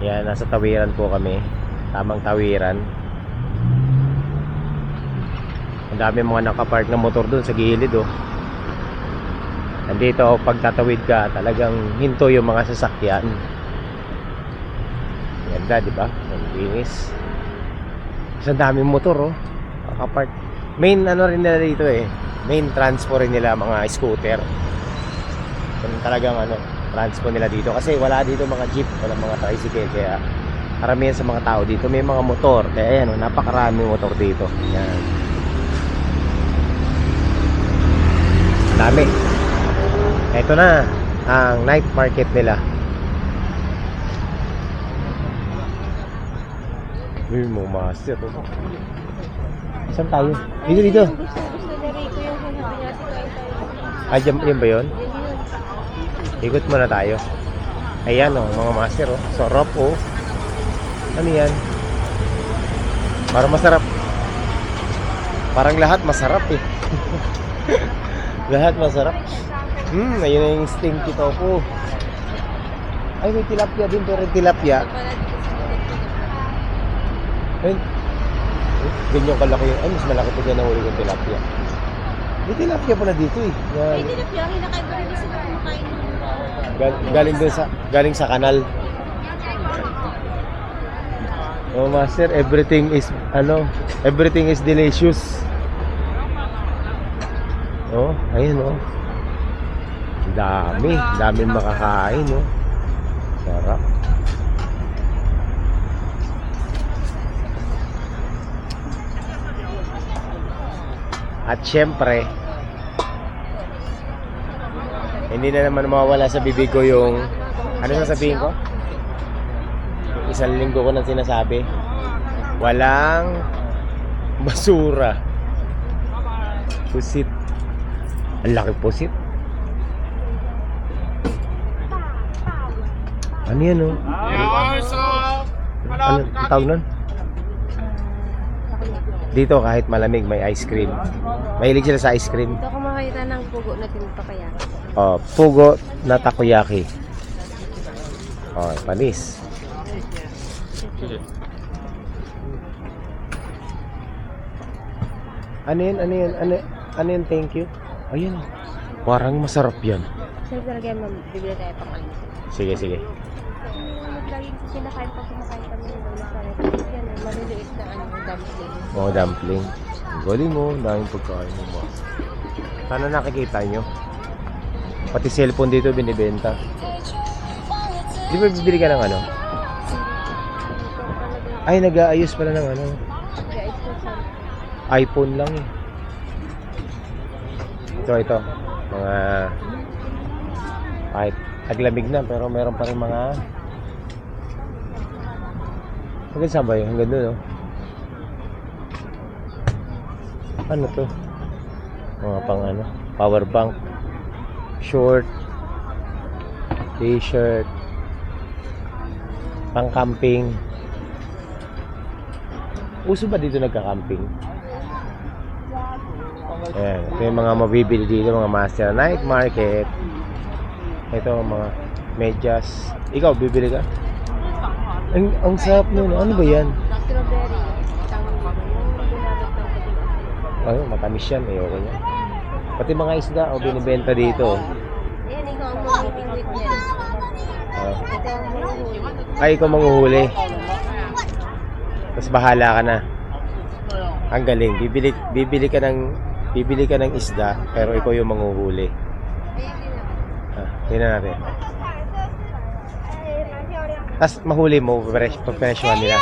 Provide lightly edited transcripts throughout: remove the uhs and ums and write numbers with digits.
Yan, nasa tawiran po kami. Tamang tawiran. Ang dami mga nakapark na motor dun sa gilid oh. Nandito pag tatawid ka, talagang hinto yung mga sasakyan. Ganda, di ba? Ang linis. Sa daming motor oh. Nakapark. Main ano rin nila dito eh. Main transpo rin nila mga scooter. Yung talagang ano, transpo nila dito kasi wala dito mga jeep, wala mga tricycle, kaya karamihan sa mga tao dito may mga motor. Kaya ayan oh, napakaraming motor dito. Yan. Dami. Ito na ang night market nila. Uy, mga master oh. Saan tayo? Dito, dito. Gusto na Rico yung sinabi niya, Ah, yan ba yun? Ikot muna tayo. Ayan oh, mga master oh. Sarap oh. Ano yan? Parang masarap. Parang lahat masarap eh. Lahat masarap. Ayun na yung stinky tofu. Ay, may tilapia din, pero tilapia. Ayun. Ganyan kalaki yun. Ay, mas malaki pa dyan nahuli yung tilapia. May tilapia pala dito eh. Yan. Ay, tilapia, hinakain ko rin sila kumakain ng Galing sa kanal. Oh, master, everything is delicious. Oh, ayun oh. Daming makakain oh. Sarap. At syempre, hindi na naman mawawala sa bibig ko yung ano sasabihin ko? Isang linggo ko nang sinasabi, walang basura. Pusit. Ang laki pusit. Ano yan oh? Ano tawag nun? Dito kahit malamig may ice cream. Mahilig sila sa ice cream. Ito kumakita ng pugo na tinutapaya. Oh, pugo na takoyaki. Oh, panis. Ano yun, thank you. Ayun. Parang masarap yan. Saan talaga yan, bibili tayo pakain. Sige. Lagi ko kinakain pa kumakain kami ng mga sarap. Yan, maliliit na dumpling. Oh, dumpling. Galing mo, daming pagkain mo. Sana nakikita nyo. Pati cellphone dito binibenta. Di ba bibili ka ng ano? Ay, nag-aayos pala ng ano. Kaya ito sa iPhone lang eh. Ito. Mga kahit taglamig na pero meron pa rin mga hanggang saan ba yun? Hanggang doon oh. Ano to? Mga pang ano? Power bank, short, t-shirt, pang camping. Uso ba dito nagka-camping? Ayan, ito yung mga mabibili dito, mga master night market. Ito mga medyas. Ikaw, bibili ka? Ang sarap nun. Ano ba yan? strawberry. Ginamit ng puti. Ay, matamis yan. Ayoko yan. Pati mga isda, binibenta dito. Ayan, ikaw ang mamimingwit niyan. Ito ang mamimingwit. Ay, ikaw manghuhuli. Tapos bahala ka na. Ang galing. Bibili ka ng isda, pero ikaw yung manghuhuli. Tingnan natin. Tapos mahuli mo, pagpresyohan nila.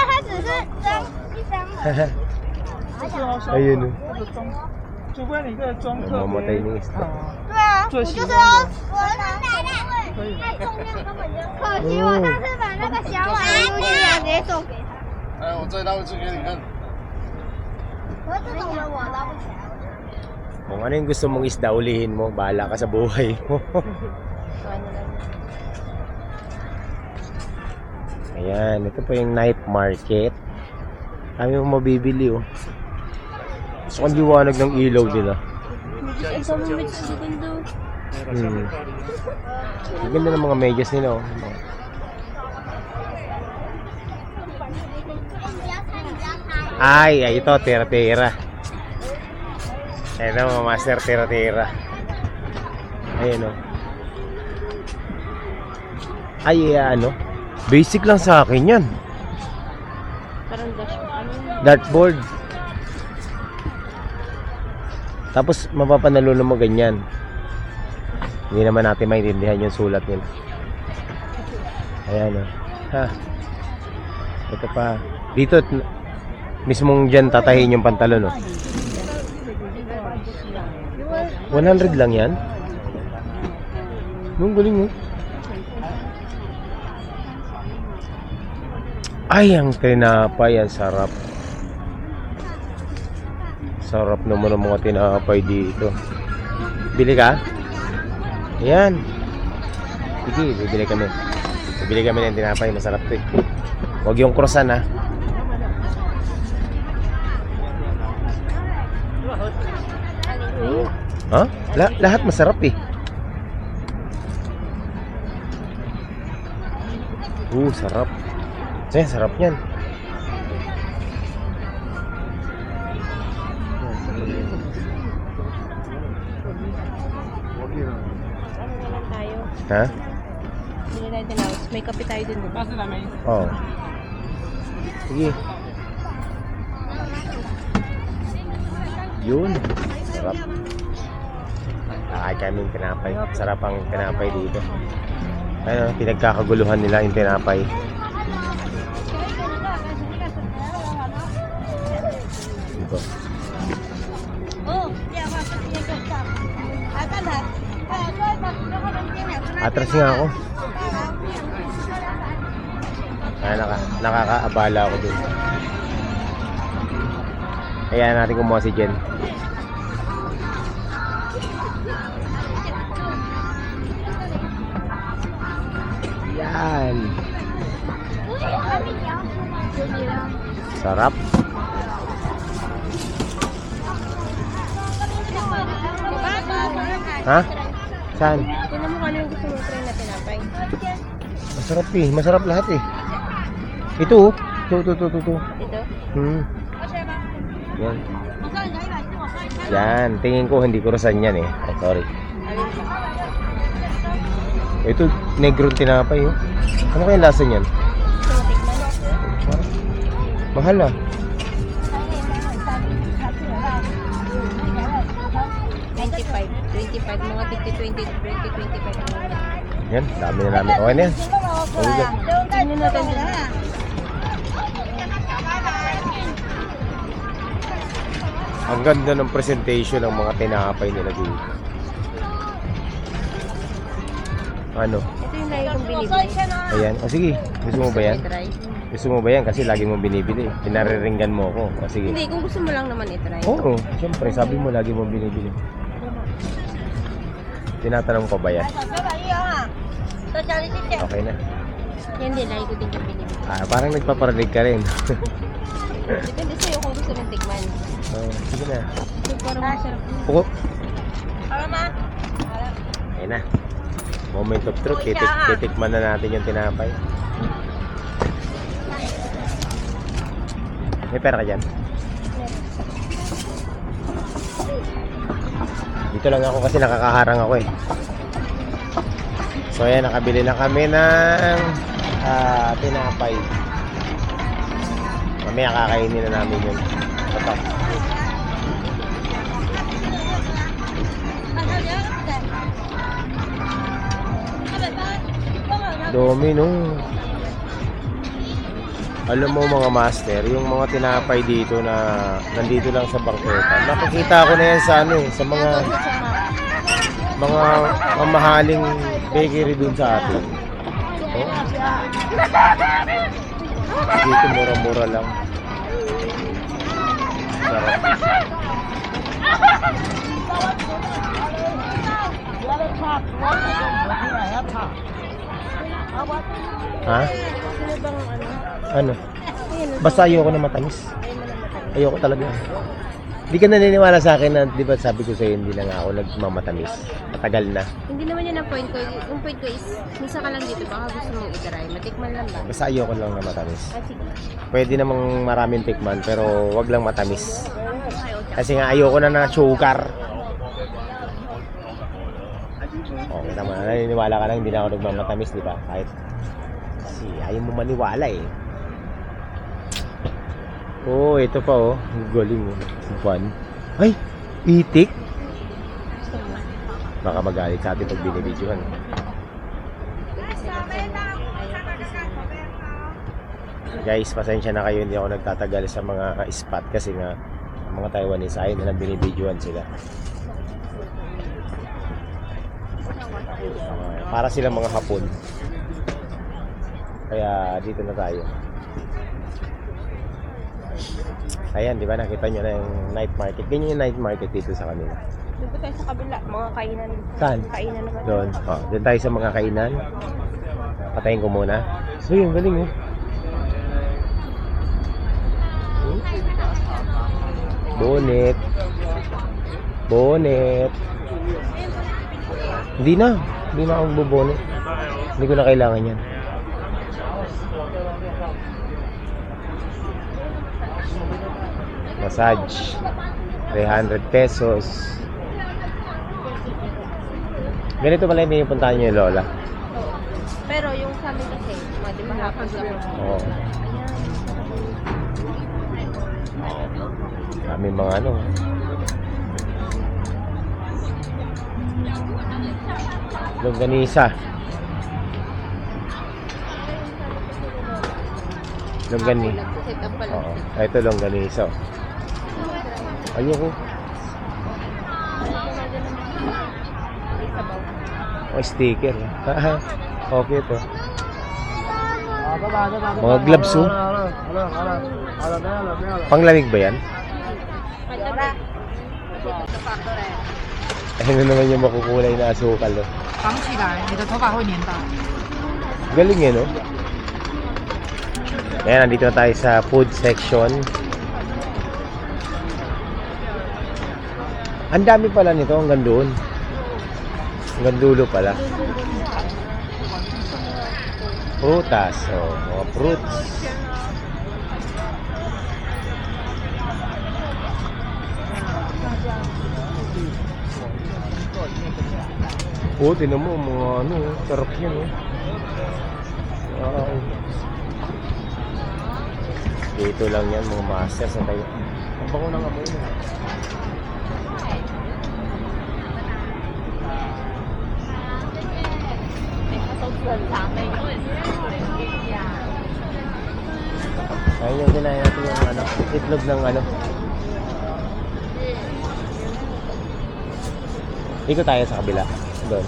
Ayun. 除非你这个装客 Mamamatay ng isda. 对啊，最喜我就欢的说我的奶奶会太重量根本就可惜我上次把那个小碗丢进来直接送给他。哎，我再捞一次给你看。可是这种的我捞不起来。 Kung ano yung gusto mong isda, ulihin mo. Bahala ka sa buhay mo. Ayan, ito po yung night market. Kami mo mabibili oh. Gusto kong liwanag ng ilaw nila. Ang sama mo sa segundo. Ang ganda ng mga medyas nila oh. Ay, ito, tira-tira. Ayan o, master tira-tira. Ayan o. Ay, ano? Basic lang sa akin yan. Parang dash. Dartboard. Tapos, mapapanalo mo ganyan. Hindi naman natin maintindihan yung sulat nila. Ayan o. Ha. Ito pa. Dito, mismong dyan tatahin yung pantalon o. 100 lang yan? Nung galing mo. Ay, ang tinapay, ang sarap. Sarap naman ng mga tinapay dito. Bili ka? Ayan. Sige, bibili kami. Bibili kami ng tinapay, masarap to eh. Huwag yung croissant ha. Ha? Lahat masarap eh. Sarap. Sarap yan. Ano naman tayo? Ha? Hindi na tinawas. May kape tayo din. Oo. Sige. Yun. Sarap. Ay, kaming tinapay. Sarap ang tinapay dito. Ano, pinagkakaguluhan nila yung tinapay. Dito. Atras nga ako. Nakakaabala ako dun. Kaya natin kumuha si Jen. Yan. Sarap. Ha? Saan? Tignan mo kung ano yung gusto mo try na tinapay. Masarap eh. Masarap lahat eh. Ito oh. Ito. Ito? Yan. Yan. Tingin ko hindi croissant yan eh. Oh, sorry. Alin pa? Ito, negro tinapay oh. Ano kaya lasa niyan? Gusto mo tikman? Mahal ah. 25. Mga 20, 25. Yan, dami na namin. Okay na yan. Okay na. Tingnan natin din. Ang ganda ng presentation ng mga tinapay nila dito. Ano? Ito yung lagi kong binibili. Ayan. O sige, gusto mo ba yan? I-try. Gusto mo ba yan? Kasi lagi mo binibili. Pinariringgan mo ako. O sige. Hindi, kung gusto mo lang naman i-try. Oo, siyempre. Sabi mo lagi mo binibili. Tinatanong ko ba yan? Okay na. Yan din, lagi ko din yung binibili. Parang nagpaparinig ka rin. Depende sa'yo kung gusto mong tikman. Sige na. Ito parang masarap. Puko. Ayun na. Moment of truth. Titikman na natin yung tinapay. May pera ka dyan? Dito lang ako kasi nakakaharang ako eh. So ayan, nakabili na kami ng tinapay. Mamaya kakainin na namin yun. Ito. Domino. Alam mo mga master, yung mga tinapay dito na nandito lang sa bangketa. Nakikita ko na yan sa ano eh, sa mga mamahaling bakery dun sa atin. Oh. Dito mura-mura lang. Sarap. Ha? Sino bang ano? Ano? Ayun, Basta ayoko na matamis. ayun mo lang matamis. Ayoko talaga. Di ka naniniwala sa akin na, di ba sabi ko sa'yo, hindi na nga ako nagmamatamis. Matagal na. Hindi naman yun ang point ko. Yung point ko is, minsan ka lang dito, baka gusto mong i-try. Matikman lang ba? Basta ayoko lang na matamis. Ah, sige. Pwede namang maraming tikman, pero wag lang matamis. Kasi nga ayoko na ng sugar. Okay naman, naniniwala ka lang, hindi na ako nagmamatamis, di ba? Kahit, kasi ayaw mo maniwala eh. Oh, ito pa oh. Ang galing oh. Fun. Ay, itik. Baka magalit sa atin pag binibidyohan. Guys, pasensya na kayo, hindi ako nagtatagal sa mga spot kasi nga mga Taiwanese ay na binibidyohan sila. Para silang mga Hapon. Kaya dito na tayo. Ayan, di ba nakita nyo na yung night market. Ganyan yung night market dito sa kanila. Doon po tayo sa kabila, mga kainan. Saan? Kainan naman. Doon. Oh, doon tayo sa mga kainan. Patayin ko muna. So yun, galing oh. Bonnet. Bonnet. Hindi na. Hindi na ako magbobonet. Hindi ko na kailangan yan. Massage. 300 pesos. Ganito pala yung pinupuntahan niyo yung lola. Pero yung sa amin kasi, mga di ba hapon lang. Oo. Kami mga ano. Longganisa. Longganisa. Set up pala. Oo. Ito longganisa. Ayoko. Oh, sticker. Okay to. Mga gloves oh. Panglamig ba yan? Ano naman yung makukulay na asukal oh. 绑起来，你的头发会粘到。 Galing eh, no? Ayan, nandito na tayo sa food section. Ang dami pala nito, hanggang doon. Hanggang dulo pala. Prutas, oh, mga fruits. Oh, tinan mo, mga ano, sarap yan, oh. Wow. Dito lang yan, mga master sa tayo. Ang bango ng amoy mo. Ayun yung kinain natin yung ano, itlog ng ano. Ikot tayo sa kabila. Doon.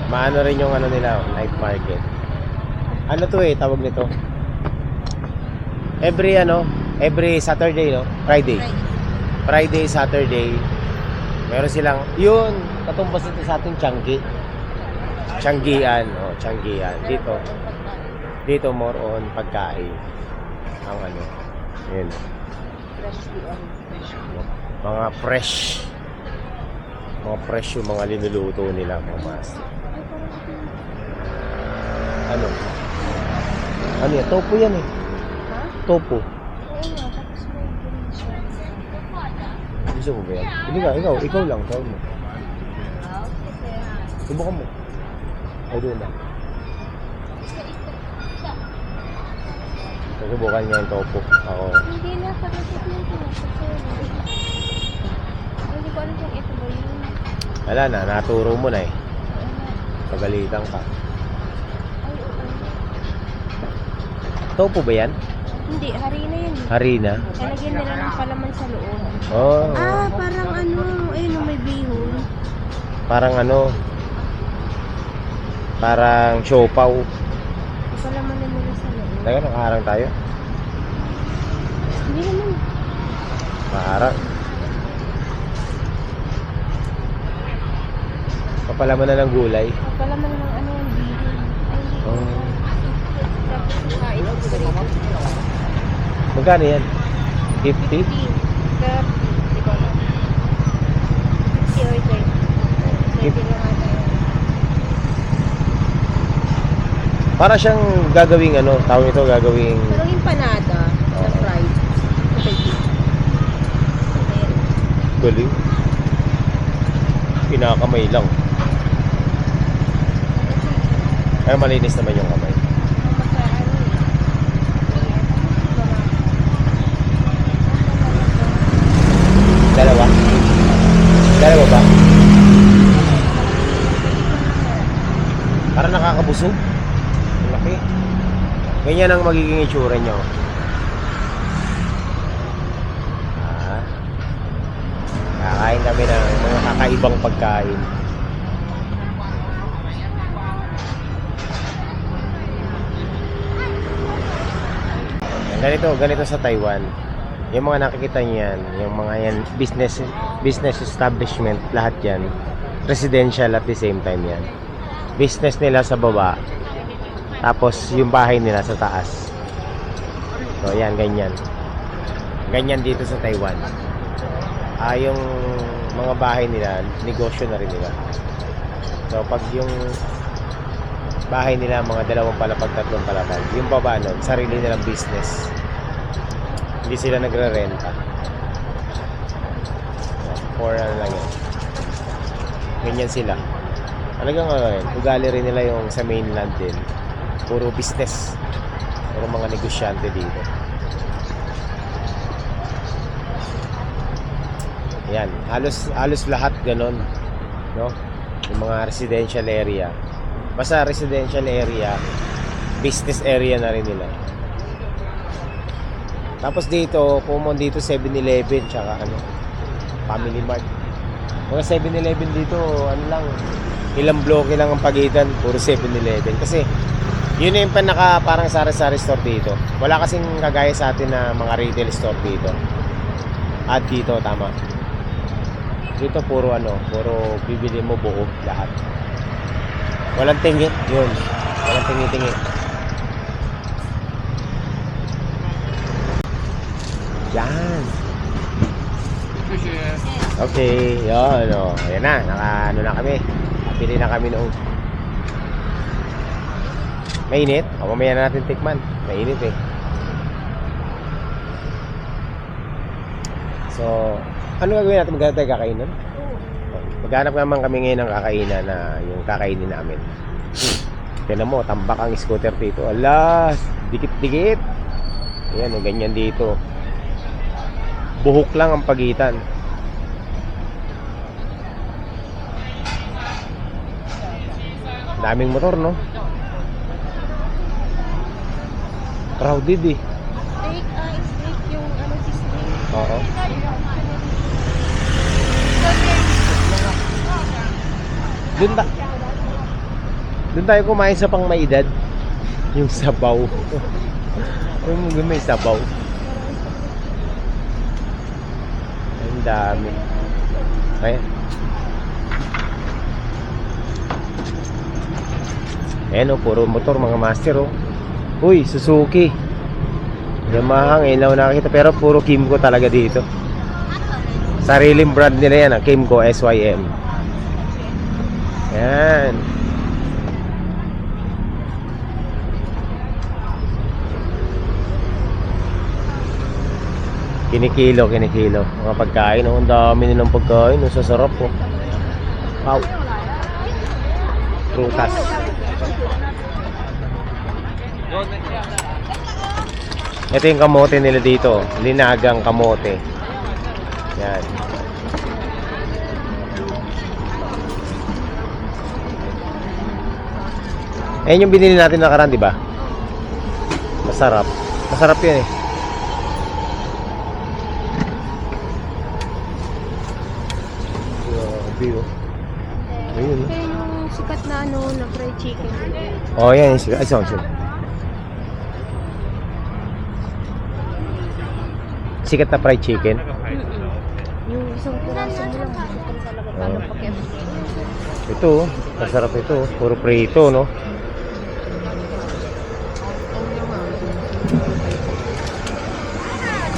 Maano rin yung ano nila, night market. Ano to eh, tawag nito? Every Saturday, no? Friday, Saturday. Meron silang, yun, katumbas nito sa ating Changi. Changian, oh, Changian. Dito more on pagkain. Ang ano, yun. Mga fresh yung mga linuluto nila, mga master. Ano yan? Tofu yan eh. Tofu. Gusto mo ba yan? Hindi ka, ikaw lang, tawag mo. Subukan mo. Ay, doon na. Subukan niya yung tofu. Ako. Hindi na, pag-isip na ito. Hindi ko alam kung ito ba yun. Wala na, naturo mo na eh. Pagalitan ka. Tofu ba yan? Hindi, harina yun. Harina? Lalagyan nila ng palaman sa loob. Oh. Ah, parang ano, ayun, may bihon. Parang ano? Parang siopaw. Palaman na nila sa loob. Teka, nakaharang tayo. Hindi naman. Nakaharang. Papalaman na ng gulay. Palaman ng ano, yung bihon. Ay, hindi. Oh. Tapos Magkano yan? 50? 30. Di ba? 50 or 30. 30 lang ata yun. Para siyang gagawing ano, tawag ito gagawing Parang empanada na Oo. fried. galing. Pinakamay lang. Ay, malinis naman yung kamay. Dalawa? Dalawa ba? Para nakakabusog. Ang laki. Ganyan ang magiging itsura nyo. Kakain kami ng mga kakaibang pagkain. Ganito sa Taiwan. Yung mga nakikita niyan, yung mga yan business establishment, lahat yan residential at the same time yan. Business nila sa baba, tapos yung bahay nila sa taas. So yan, ganyan. Ganyan dito sa Taiwan. Yung mga bahay nila, negosyo na rin nila. So pag yung bahay nila mga 2 palapag, 3 palapag, yung baba nun, sarili nilang business. Hindi sila nagre-renta. Or ano lang yan. Ganyan sila. Talagang ano rin, ugali rin nila yung sa mainland din. Puro business. Puro mga negosyante dito. Yan, halos lahat ganon, no? Yung mga residential area. Basta residential area, business area na rin nila. Tapos dito, common dito 7-Eleven tsaka ano, Family Mart. Mga 7-Eleven dito, ano lang, ilang bloke lang ang pagitan, puro 7-Eleven. Kasi yun na yung parang sari-sari store dito. Wala kasing kagaya sa atin na mga retail store dito. At dito, tama. Dito puro bibili mo buo lahat. Walang tingin, yun. Walang tingi-tingi. Yan. Okay, yun, Yan na, na kami. Pili na kami noong. Mainit? O, mamaya na natin tikman. Mainit eh. So, ano gagawin natin? Maghanap tayo kakainan? Maghanap naman kami ngayon ng kakainan na yung kakainin namin. Tignan mo, tambak ang scooter dito. Alas, dikit-dikit. Ayan, ganyan dito. Buhok lang ang pagitan. Daming motor, no? Crowded eh. Steak yung ano si steak. Oo. Doon tayo kumain sa pang may edad. Yung sabaw. Yung may sabaw. Ang dami. Ayan. Ayan puro motor mga master Uy, Suzuki. Yamaha ngayon lang nakakita. Pero puro Kymco talaga dito. Sariling brand nila yan, Kymco SYM. Yan. Kinikilo. Mga pagkain, ang dami nilang pagkain, sasarap Wow. Prutas. Ito yung kamote nila dito, linagang kamote. Yan. Ayan yung binili natin nakaraan, di ba? Masarap. Masarap yan eh. Grabe Ayun. Kaya yung sikat na na fried chicken. Oh, yan yung sikat. Ay, sorry. Sikat na fried chicken. Yung isang piraso mo lang, masukal talaga paano pakiabot. Ito, masarap ito. Puro prito, no?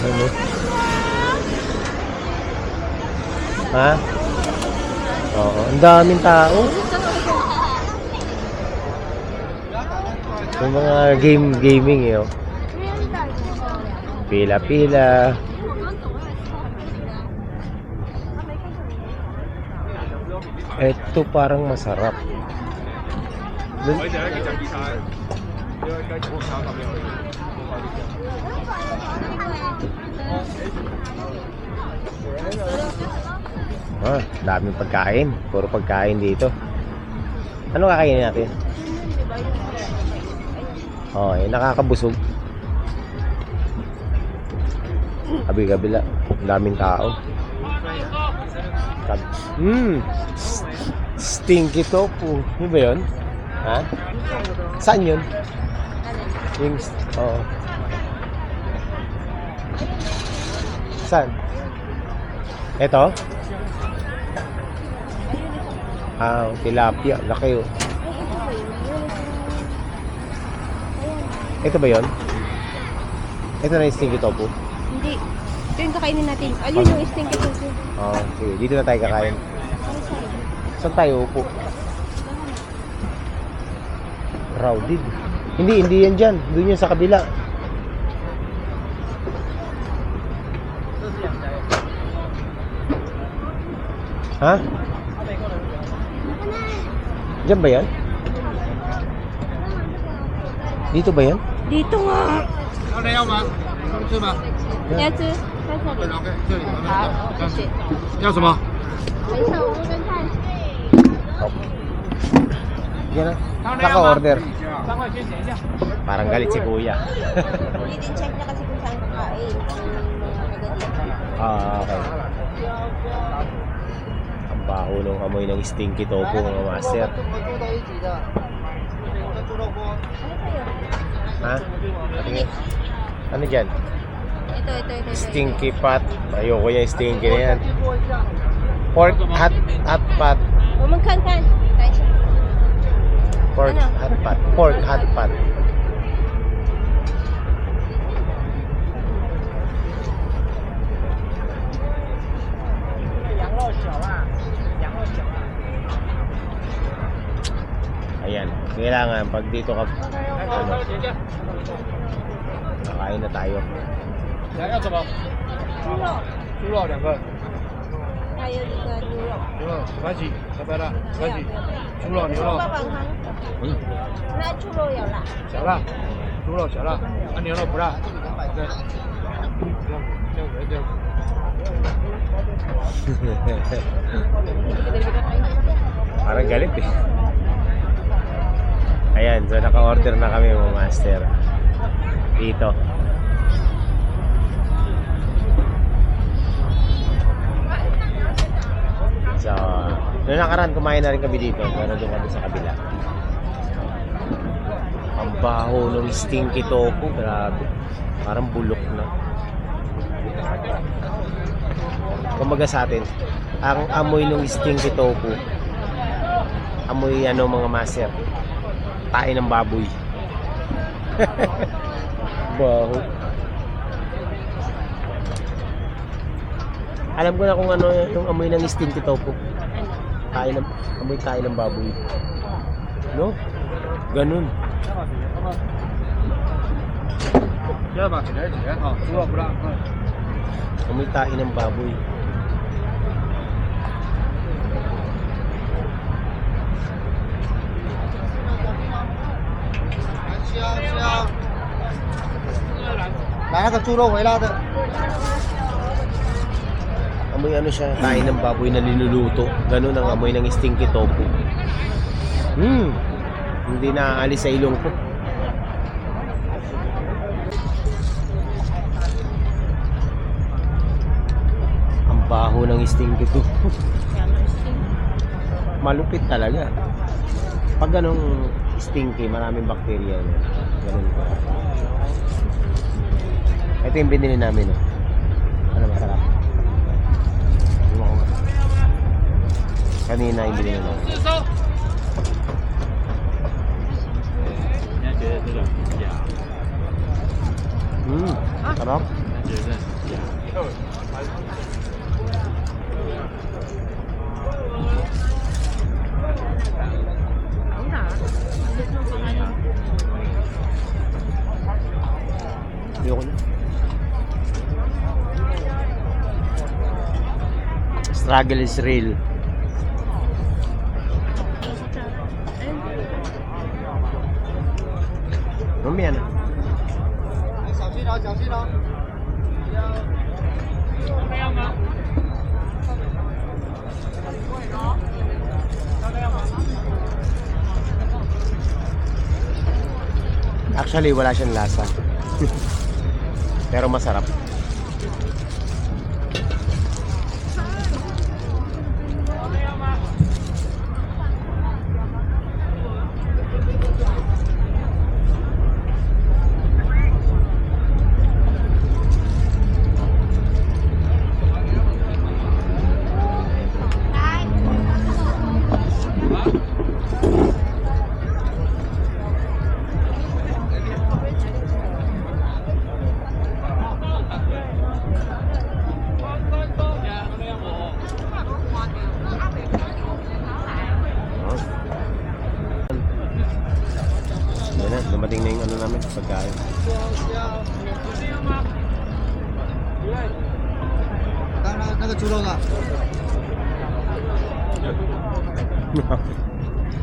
Ano? Ha? Oo, ang daming tao. Yung mga gaming eh. Oh. Pila-pila. Ito parang masarap. Dun- daming pagkain. Puro pagkain dito. Ano kakainin natin? Nakakabusog. Kabila. Daming tao. Stinky tofu. Yun ba yun? Ha? Saan yun? Wings. Oo. Saan? Ito? Tilapia. Laki oh. Ito ba yun? Ito na yung stinky tofu? Hindi. Ito yung kakainin natin. Ayun yung stinky tofu. Sige. Dito na tayo kakain. Saan tayo upo? Crowded. Hindi yan dyan. Doon yan sa kabila. Ha? Diyan ba yan? Dito ba yan? Dito nga. 要人要吗？是吗？要吃？在这里。 OK，这里。好，谢谢。要什么？等一下，我这边看。 Yan na. Naka-order. 3块钱减一下。 Parang galit si kuya. Hindi din check na kasi kung saan kakain. Okay. Ang baho nung amoy ng stinky tofu mga master. Ha? Ano dyan? Ito. Stinky pot. Ayoko yung stinky na yan. Pork hot pot. Magkan-kan. Pork hot pot. Pork hot pot. Ayan. Kailangan pag dito ka kakain na tayo. 要什么？猪肉2个。 还有一个牛肉。牛肉番茄，要不要辣？番茄，猪肉牛肉。那猪肉有辣。小辣，猪肉小辣，牛肉不辣。对，这样可以这样。 Parang galit eh. Ayan, so naka-order na kami mga master. Dito. So, noong nakaraan kumain na rin kami dito. Pero doon kami sa kabila. Ang baho ng stinky tofu. Grabe. Parang bulok na. Kumbaga sa atin, ang amoy ng stinky tofu, amoy mga master, tae ng baboy. Baho. Alam ko na kung ano yung amoy ng stinky tofu. Amoy tae ng baboy. No? Ganun. 第二把起来，好，猪肉不辣。 Amoy tae ng baboy.香。来那个猪肉回辣的。 Amoy ano siya, tae ng baboy na linuluto. Ganun ang amoy ng stinky tofu. Hindi naaalis sa ilong ko. Ang baho ng stinky tofu. Malupit talaga. Pag ganong stinky, maraming bakterya. Ganun ko. Ito yung binili namin. Ano masarap? Kanina yung binili namin. 你觉得这个比较？ Sarap. 觉得？ struggle is real. Mamaya na. Actually, wala siyang lasa. Pero masarap. Yan na, dumating na yung ano namin, pagkain. 刚刚那个猪肉呢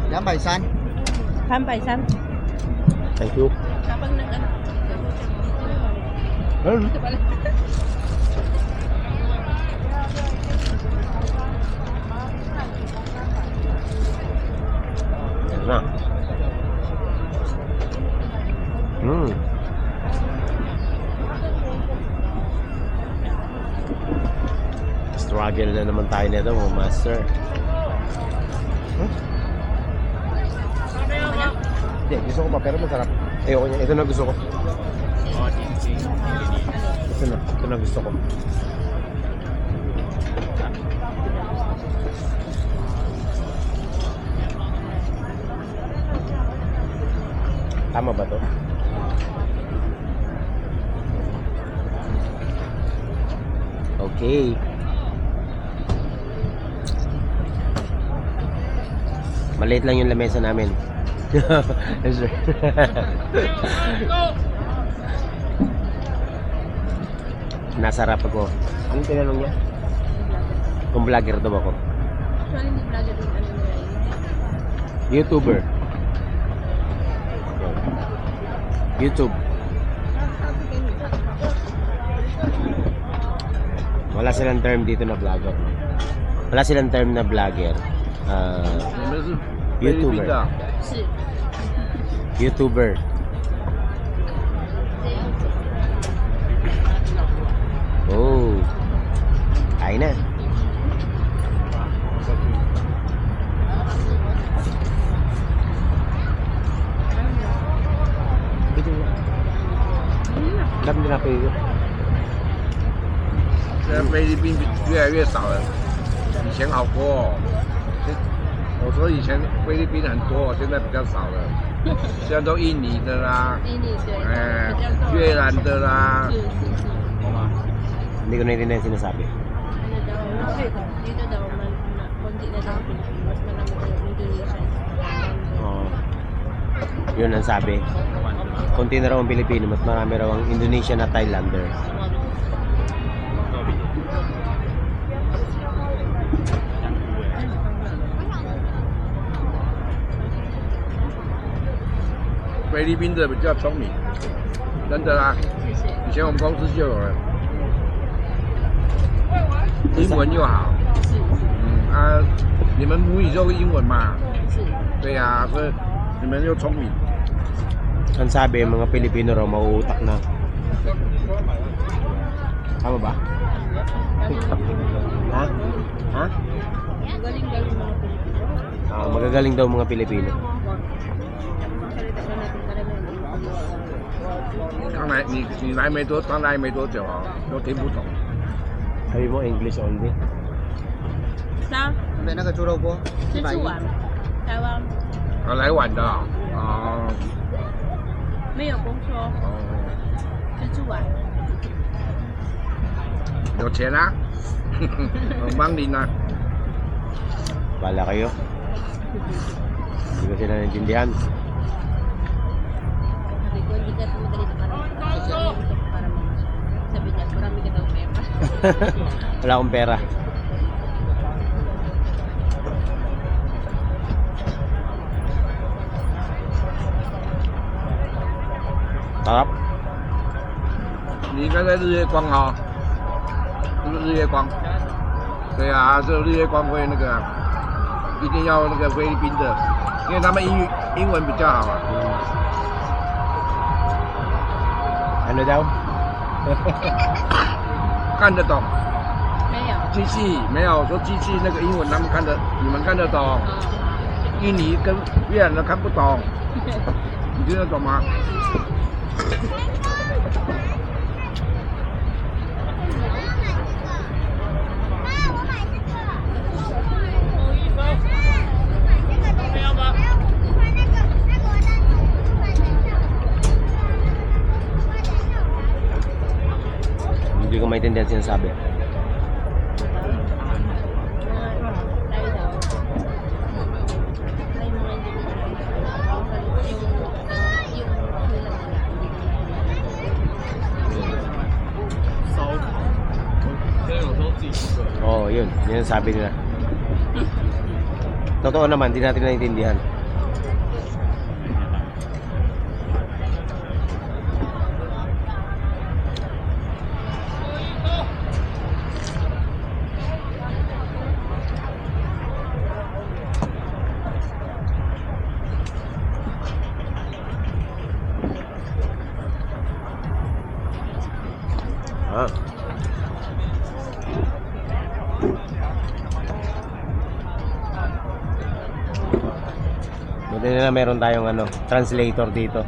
？230。 3 Thank you. Kapag nag-ano. Ito pala. Yan na. Struggle na naman tayo nito, mga master. Hindi, gusto ko pa, pero masarap. Ayoko niya. Ito na gusto ko. Ito na gusto ko. Tama ba to? Okay. Maliit lang yung lamesa namin. Yes, sir. Nasarap ako. Anong tinanong niya? Kung vlogger daw ako. Actually, hindi vlogger yung ano nila yun. YouTuber. YouTube. Wala silang term dito na vlogger. Wala silang term na vlogger. 你们是菲律宾 YouTuber. 的？ Si. YouTuber. Oh. Kain na. Dami din ako yun. 现在菲律宾越来越少了，以前好多哦。我说以前菲律宾很多，现在比较少了，现在都印尼的啦， Ini,对. 哎，越南的啦， Si. Hindi ko naiintindihan yung sinasabi. Ano daw, dito daw, konti na daw Pilipinas, mas marami daw Indonesia. Oo. Yun ang sabi. Konti na raw ang Pilipino, mas marami raw ang Indonesian at Thailander. "菲律宾的比较聪明，真的啦，谢谢。以前我们公司就有了，英文又好，是你们母语就英文嘛，是。对呀、所以你们又聪明。 Ang sabi, mga Pilipino raw mauutak na. Tama ba? Ha? Ha? Galing-galing mga Pilipino. Magagaling daw mga Pilipino. Salita na natin karamihan. 刚来你来没多，刚来没多久哦，都听不懂。 Sabi mo, English only. 那对，那个猪肉锅吃住晚，台湾来晚的哦。哦没有工作，哦，吃住晚。有钱啊，我帮你呢。 Bala kayo. Hindi ko sila naintindihan. Sabi ko, hindi ka tumagali na parang sabi niya, marami ka daw pera. Wala akong pera. Sarap. 你应该在日月光哦，这个日月光。对啊，这个日月光会那个，一定要那个菲律宾的，因为他们英文比较好啊。 Ano daw? 看得懂。没有。机器没有说机器那个英文他们看得，你们看得懂。印尼跟越南的看不懂，你听得懂吗？Hindi ko maintindihan sinasabi. Oo, yun. Yun ang sabi nila. Totoo naman, hindi natin naiintindihan. Ah. Buti na lang meron tayong translator dito.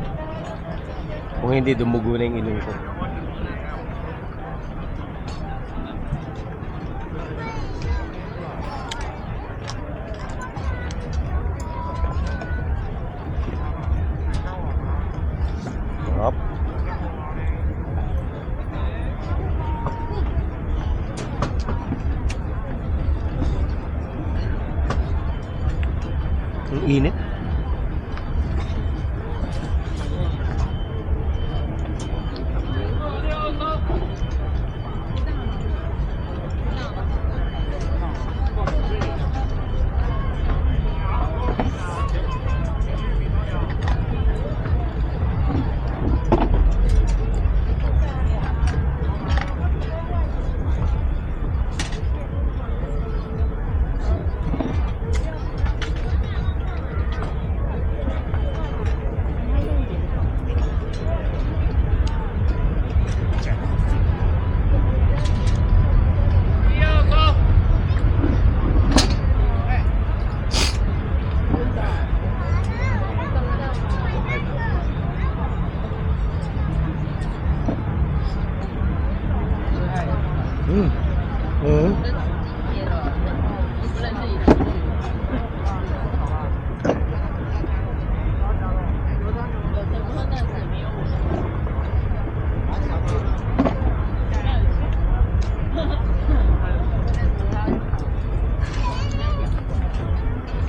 Kung hindi, dumugo na yung ilong ko. Sarap. Ang init.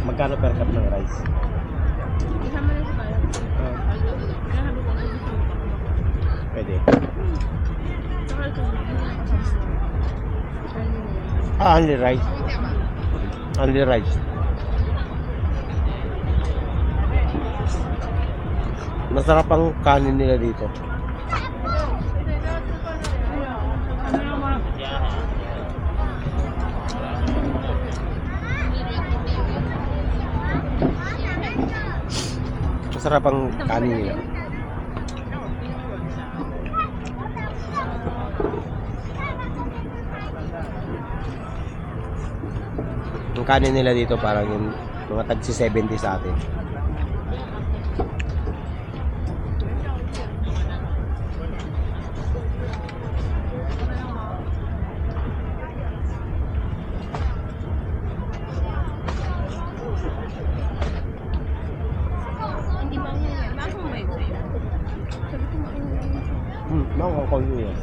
Magkano per cup ng rice? Isama na sa balat. Pwede. Saka Ah, only rice. Only rice. Masarap ang kanin nila dito. Masarap ang kanin nila. Ang kanin nila dito parang yung mga tagsi 70 sa atin. hindi ba yan? Bakit mo may sa'yo? Sabi ko mainit. Makakakol nyo yan.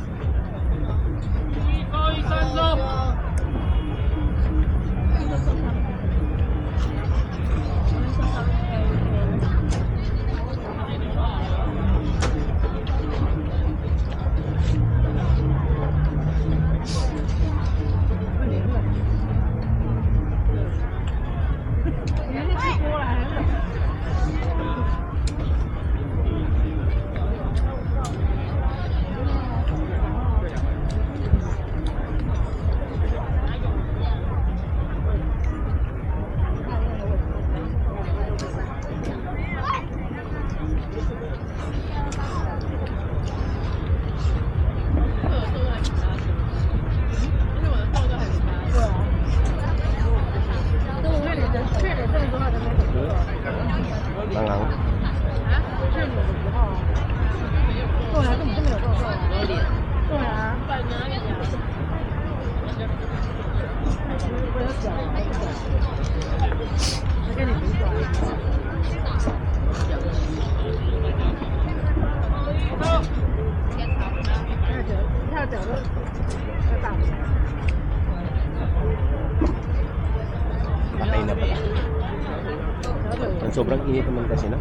Mangang. 过来根本就没有肉肉。对啊。我有脚，还跟你比短。他的脚都要大。 Patay na pala. Ang sobrang init naman kasi, no?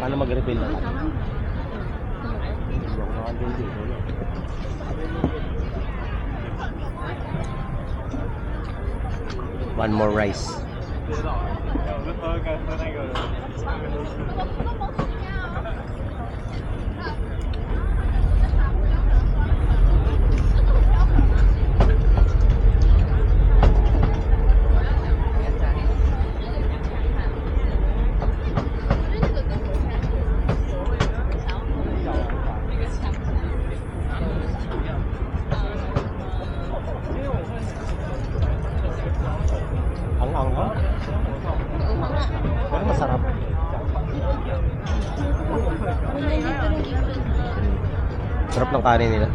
Paano mag-refill ng ano? One more rice. Ang anghang. Pero masarap. Sarap ng kanin nila.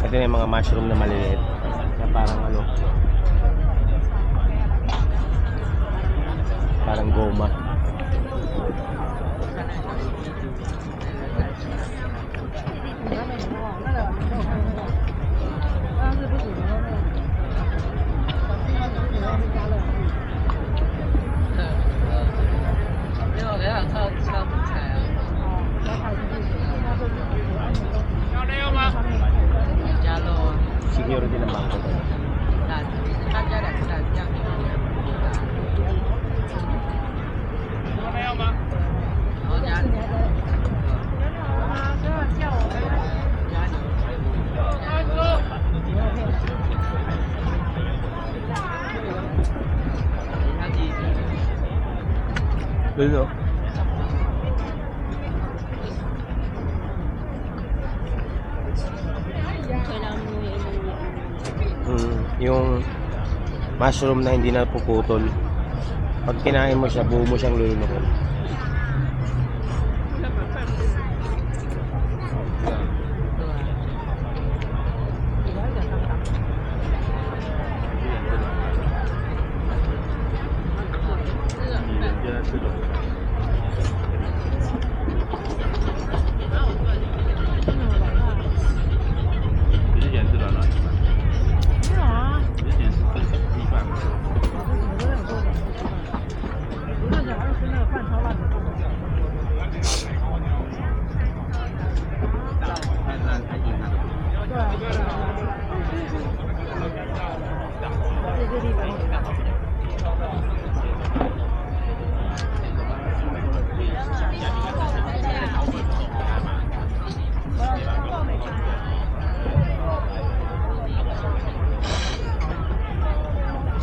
Ito na yung mga mushroom na maliliit. Na parang ano, parang goma. Security ng bangko to. Dito. Yung mushroom na hindi na puputol. Pag kinain mo siya, buo mo siyang lulunokon.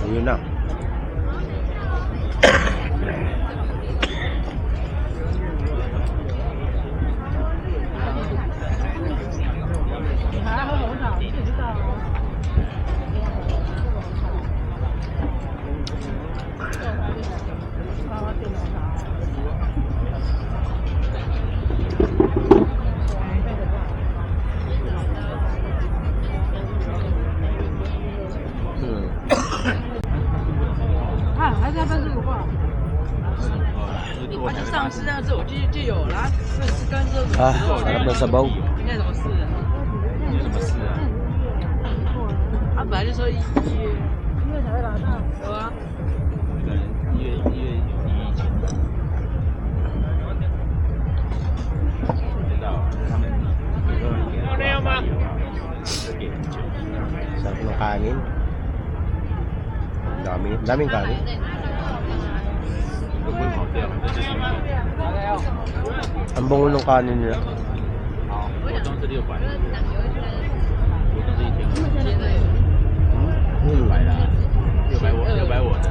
Ayun na. Ah, harap na sabaw. 应该怎么试？你怎么试啊？他本来就说1月才会拿到。有啊。1月1以前。知道他们 kanin. Daming kanin. 都不会跑掉，这就是鱼片。 Ang bango ng kanin nila. 好，我装是600，我装是1500，600的，600我的。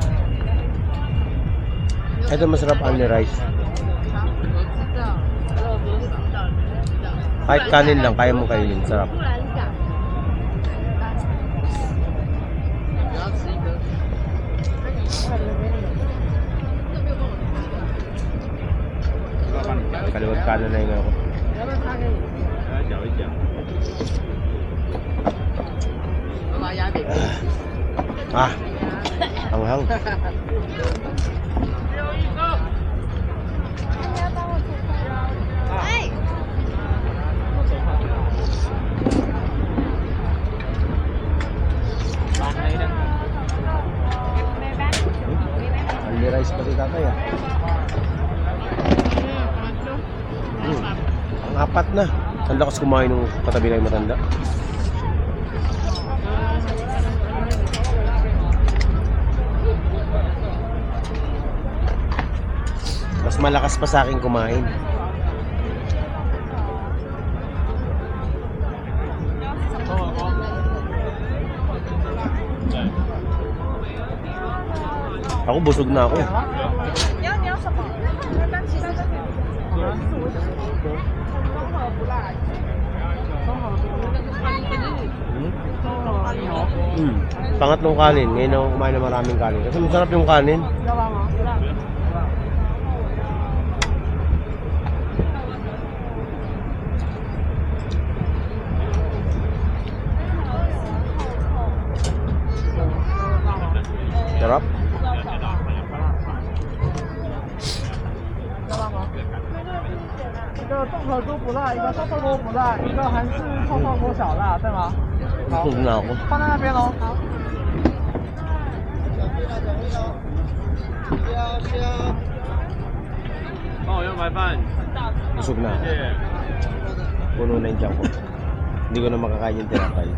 Ito masarap only rice. Kahit kanin lang, kaya mo kainin. Sarap. 要帮你夹， Kaliwag kanan na yung ano ko. 来搅一搅。我把鸭饼。 Ah, hanghang. 哎， Only rice pati tatay ah. Ang apat na. Ang lakas kumain ng katabi na yung matanda. Mas malakas pa sa akin kumain. Ako busog na ako. 你要什么？单其他这边。Pangatlong kanin. Ngayon ako kumain ng maraming kanin. Kasi masarap yung kanin. Sarap. 一个综合猪不辣，一个臭臭锅不辣，一个韩式臭臭锅小辣，对吗？ Busog na ako. 放在那边喽。好。 帮我用白饭， Busog na 谢 ako. 谢。 Puno na yung tiyan ko. Hindi ko na makakain yung tinapay.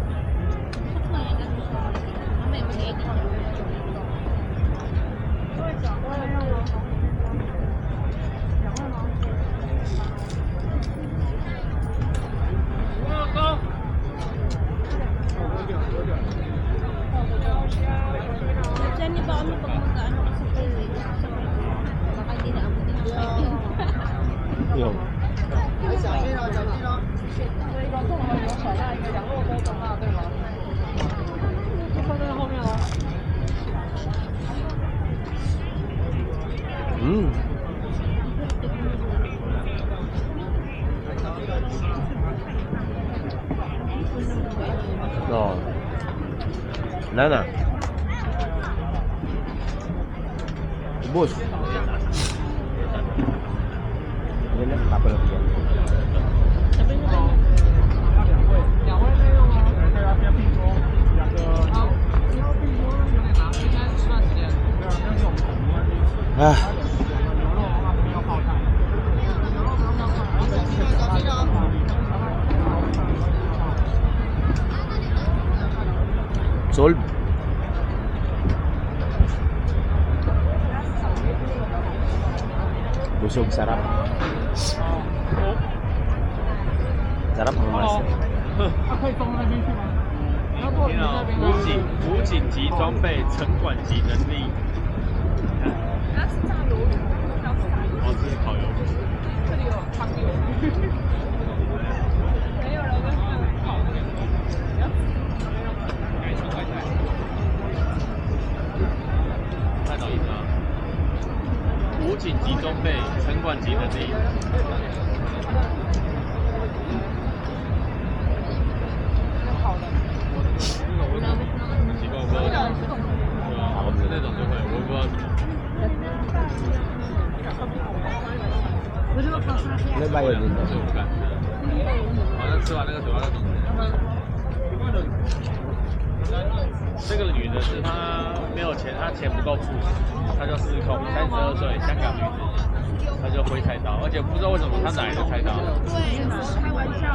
Diyan niyo ba kami pag mag-ano ka sa playlist? Baka hindi na ako din ang Yung. 一个综合有小辣，一个羊肉锅中辣，对吗？就放在后面喽。 Oo. Wala na. Ubus. Yan na, tapos na yan. 两位内用吗？对啊，先拼桌，两个。好，因为拼桌有点难，现在吃饭时间。没有，那是我们很多地方。 Ah, 牛肉的话没有泡菜。牛肉不用泡菜，而且这个小辣椒的话。 solve. Busog, sarap. Sarap ang masa. 可以装那边去吗？要做鱼那边吗？武警级装备，城管级能力。哦，这是烤鱿鱼。这里有汤鱿鱼。没有了，我烤那个。改成外带。太懂意思了。武警级装备，城管级能力。奇怪，我不知道。对啊，我吃那种就会，我不知道什么。 May bayad din. 就不敢吃。好像吃完那个嘴巴就懂。这个女的是她没有钱，她钱不够付，她叫失控，32岁，香港女子，她就挥菜刀，而且不知道为什么她哪来的菜刀。开玩笑。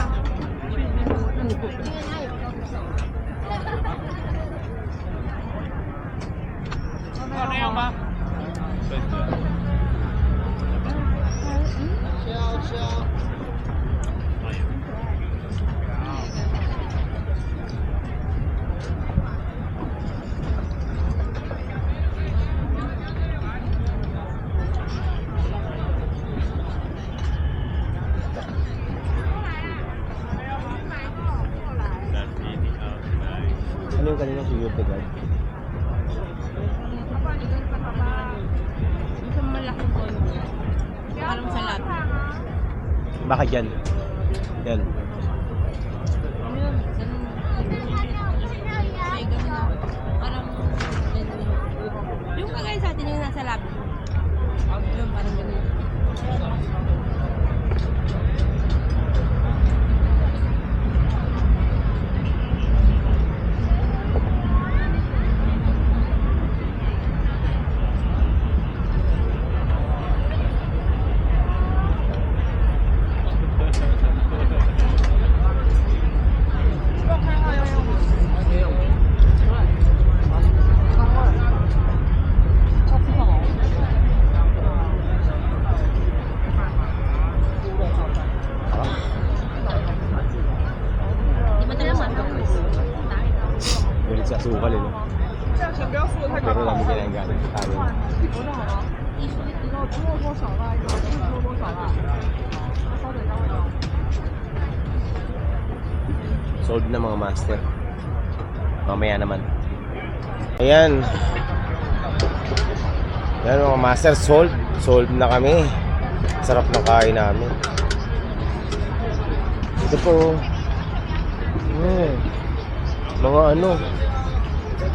Ano yung kanina security guard? Isang malaking kondo. Parang sa lahat. Baka dyan. Yan. Ano yun? May ganun na. Parang yung kagaya sa atin yung nasa lobby. Yun, parang ganun. Di ba talaga matapos? Ulit sa asukal eh, no? Pero dami nila yung galing sa tayo. Sold na mga master. Mamaya naman. Ayan. Ayan mga master, sold. Sold na kami. Sarap ng kain namin. Ito po. Mga ano.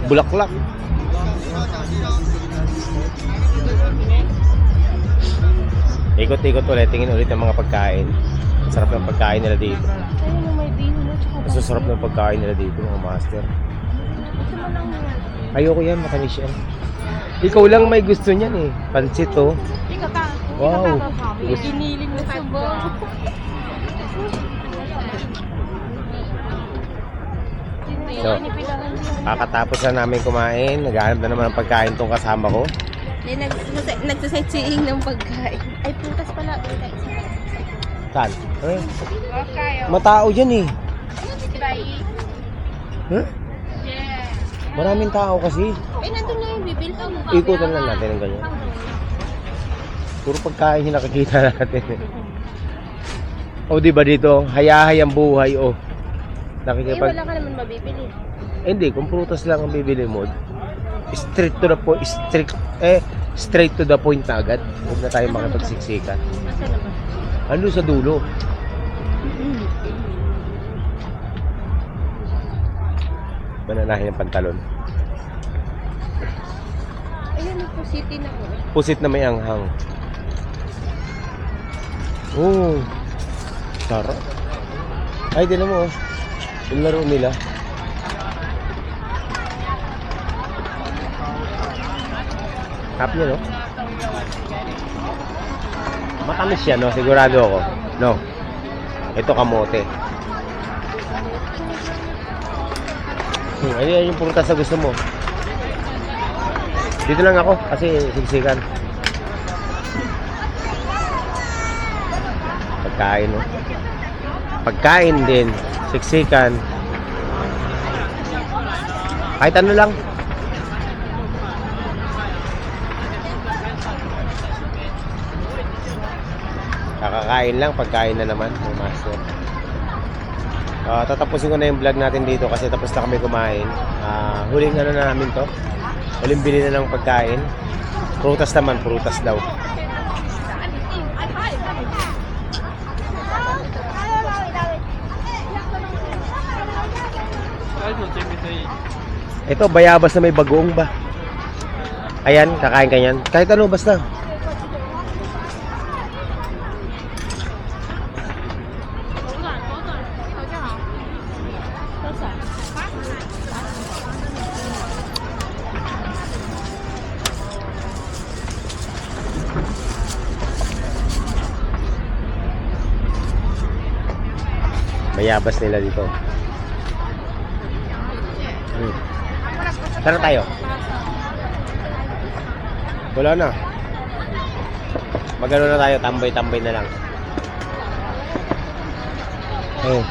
Bulaklak. Ikot-ikot ulit. Tingin ulit ang mga pagkain. Sarap ng pagkain nila dito. Ayun yung may bihon at saka Masasarap ng pagkain nila dito mga master. gusto mo lang yan. Ayoko yan, matamis yan. Ikaw lang may gusto niyan eh. Pansit oh. Ikaw ka. Wow. Giniling mo sa buwan. So, kakatapos na namin kumain. Naghahanap na naman ng pagkain tong kasama ko. Nagsasightseeing ng pagkain. Ay, prutas pala. Saan? Eh, matao dyan eh. Huh? Maraming tao kasi. Eh, nandun na yung bibil. Ikutan lang natin ng ganyan. Puro pagkain yung nakikita natin. O diba dito, hayahayang buhay o. Eh, Nakikipag... wala ka naman mabibili. Eh, hindi, kung prutas lang ang bibili mo, straight to the point, straight to the point na agad. Huwag na tayo makipagsiksikan. Asa naman? Ano sa dulo? Bananahin ang pantalon. Ayun, ito city na ko. Pusit na may anghang. Oh, sarap. Ay, tinan mo. Yung laro nila. Tap niya, no? Matamis siya, no? Sigurado ako. No? Ito kamote. Ano yan yung prutas na gusto mo? Dito lang ako kasi siksikan. Pagkain, no? Pagkain din. Siksikan. Kahit ano lang. Kakakain lang, pagkain na naman, mga master. Tatapusin ko na yung vlog natin dito kasi tapos na kami kumain. Huling ano na namin to. Huling bili na ng pagkain. Prutas naman, prutas daw. Ito, bayabas na may bagoong ba? Ayan, kakain ka yan. Kahit ano, basta. Bayabas nila dito. Tara tayo. Wala na. Magano na tayo, tambay-tambay na lang. Oh.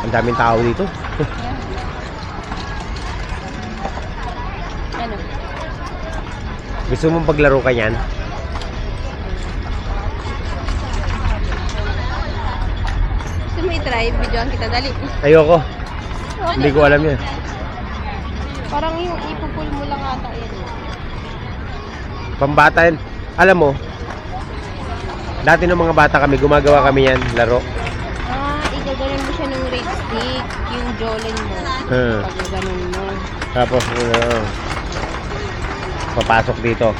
Ang daming tao dito. Ano? Gusto mong paglaro ka niyan? Gusto mo i-try? Videoan kita, dali. Ayoko. Hindi ko alam yan. Parang yung ipupul mo lang ata yan. Pambata yan. Alam mo, dati nung mga bata kami, gumagawa kami yan, laro. Igaganon mo siya ng red stick, yung jollen mo. Hmm. Pag ganon mo. Tapos, papasok dito.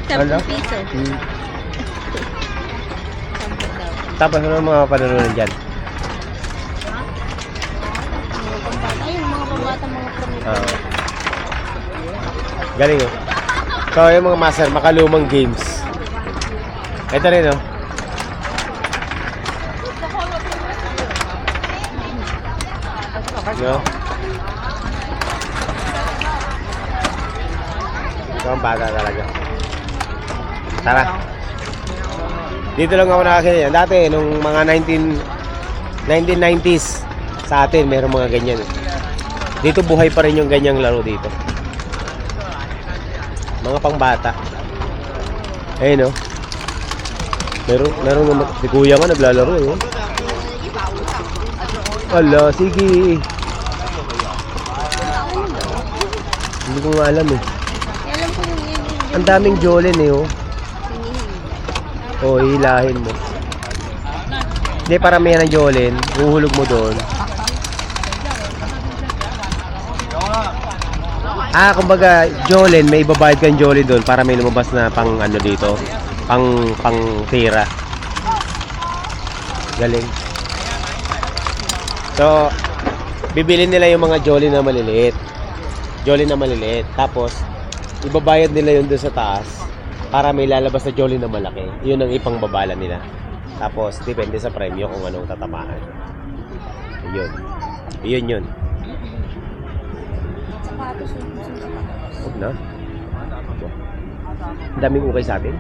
10 10 piso. 10 daw. Tapos, ano mga panalunan dyan? Mga pambata. Ayun, mga pambata, mga promoter. Galing oh. So, yung mga master, makalumang games. Ito rin oh. No? Ito ang bata talaga. Tara. Dito lang ako nakakita yan. Dati, nung mga 1990s, sa atin, meron mga ganyan. Dito buhay pa rin yung ganyang laro dito. Mga pangbata. Ayun, no? Meron naman. Si kuya nga naglalaro, eh. Ala, sige. Hindi ko nga alam, eh. Alam ko yung Ang daming jollen, eh, oh. Oh, hilahin mo. Hindi, paramihan ng jollen. Huhulog mo doon. Kumbaga, jollen, may ibabayad kang jollen doon para may lumabas na pang ano dito, pang tira. Galing. So, bibili nila yung mga jollen na maliliit. Jollen na maliliit. Tapos, ibabayad nila yun doon sa taas para may lalabas na jollen na malaki. Yun ang ipangbabala nila. Tapos, depende sa premyo kung anong tatamaan. Yun. Yun. sapatos yung sapatos. Huwag na. Ang daming ukay sa atin.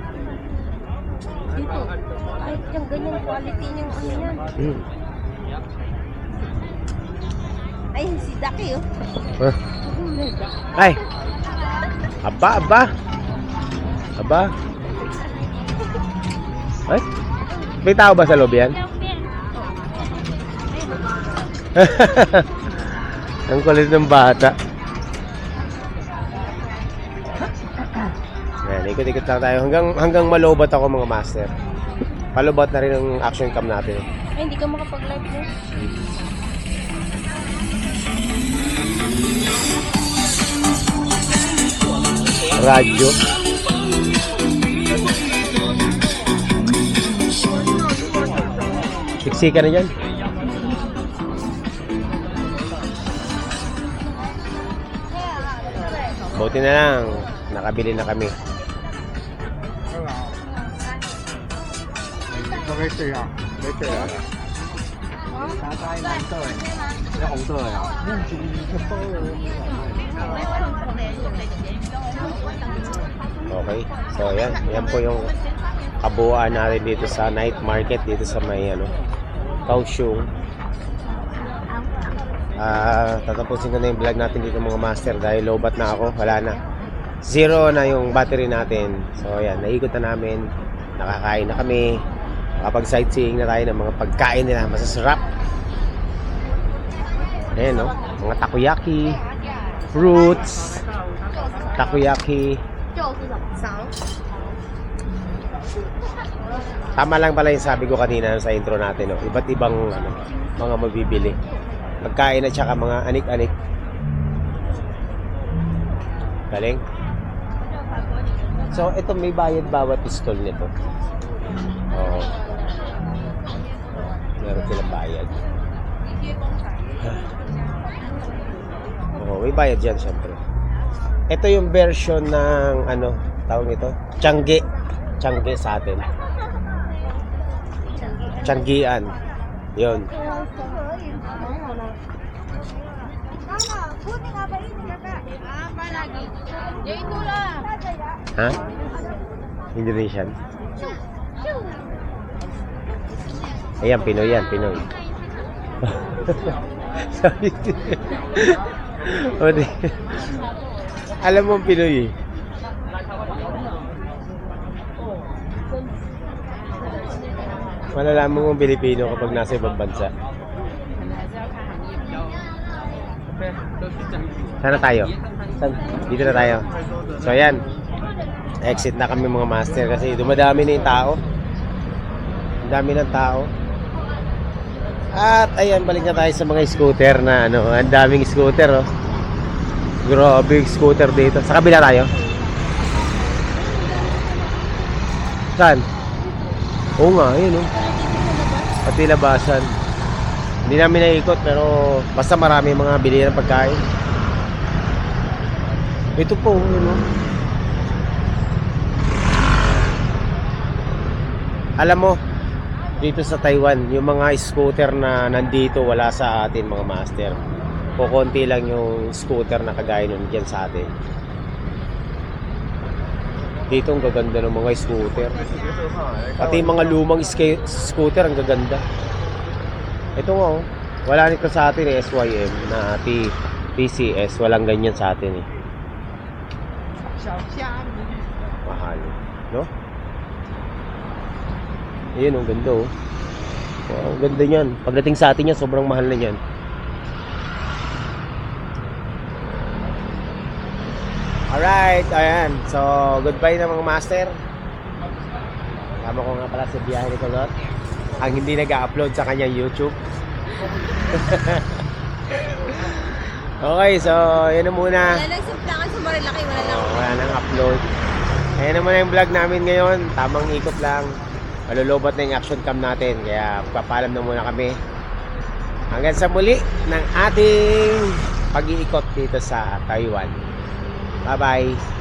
Dito, kahit yung ganyan quality niyang ano yan. Ay, si Daki oh. Huh? Ay! Aba! Ay! May tao ba sa loob yan? Ang kulit ng bata. Ayan, ikot-ikot lang tayo. Hanggang malobat ako mga master. Palubat na rin ang action cam natin. Ay, hindi ka makapag-live mo. Radyo. Siksika na dyan. Buti na lang, nakabili na kami. 都可以试一下，可以试一下。大家蓝色嘅，有紅色嘅啊。Okay, so yan po yung kabuuan natin dito sa night market dito sa may Kaohsiung. Tatapusin ko na yung vlog natin dito mga master dahil lowbat na ako, wala na, zero na yung battery natin. So ayan, naikot na namin, nakakain na kami, nakapag sightseeing na tayo ng mga pagkain nila masasarap. Ayan no, mga takoyaki, fruits, takoyaki. Tama lang pala yung sabi ko kanina sa intro natin, no? Iba't ibang mga mabibili. Pagkain at saka mga anik-anik. Galing. So, ito may bayad bawat stall nito. Oo. Meron silang bayad. Oo, may bayad dyan syempre. Ito yung version ng tawag nito? Tiangge. Tiangge sa atin. Tianggian. Yun. Ha? Indonesian? Ayan, Pinoy yan, Pinoy. Sabi alam mo ang Pinoy eh. Malalaman mo ang Pilipino kapag nasa ibang bansa. Saan na tayo? Dito na tayo. So ayan, exit na kami mga master kasi dumadami na yung tao. Ang dami ng tao. At ayan, balik na tayo sa mga scooter na ano, ang daming scooter oh. Grabe scooter dito. Sa kabila tayo. Saan? Oo nga, ayun oh. Pati labasan. Hindi namin naikot pero basta marami mga bilihan ng pagkain. Ito po, yun oh. Alam mo, dito sa Taiwan, yung mga scooter na nandito wala sa atin mga master. Kukunti lang yung scooter na kagaya nun dyan sa atin. Dito ang gaganda ng mga scooter. Pati yung mga lumang scooter ang gaganda. Ito nga oh, wala nito sa atin eh, SYM na TCS, walang ganyan sa atin eh. Mahal, no? Ayun, ang ganda oh. Wow, ang ganda niyan. Pagdating sa atin yan, sobrang mahal na yan. Alright, ayan. So, goodbye na mga master. Tama ko nga pala sa biyahe ni Kulot. Ang hindi nag-upload sa kanyang YouTube. Okay, so, yun na muna. Wala lang simplakan sa Marilaki, wala lang. Wala nang upload. Ayan naman yung vlog namin ngayon. Tamang ikot lang. Malulobot na yung action cam natin. Kaya papalam na muna kami. Hanggang sa muli ng ating pag-iikot dito sa Taiwan. Bye-bye.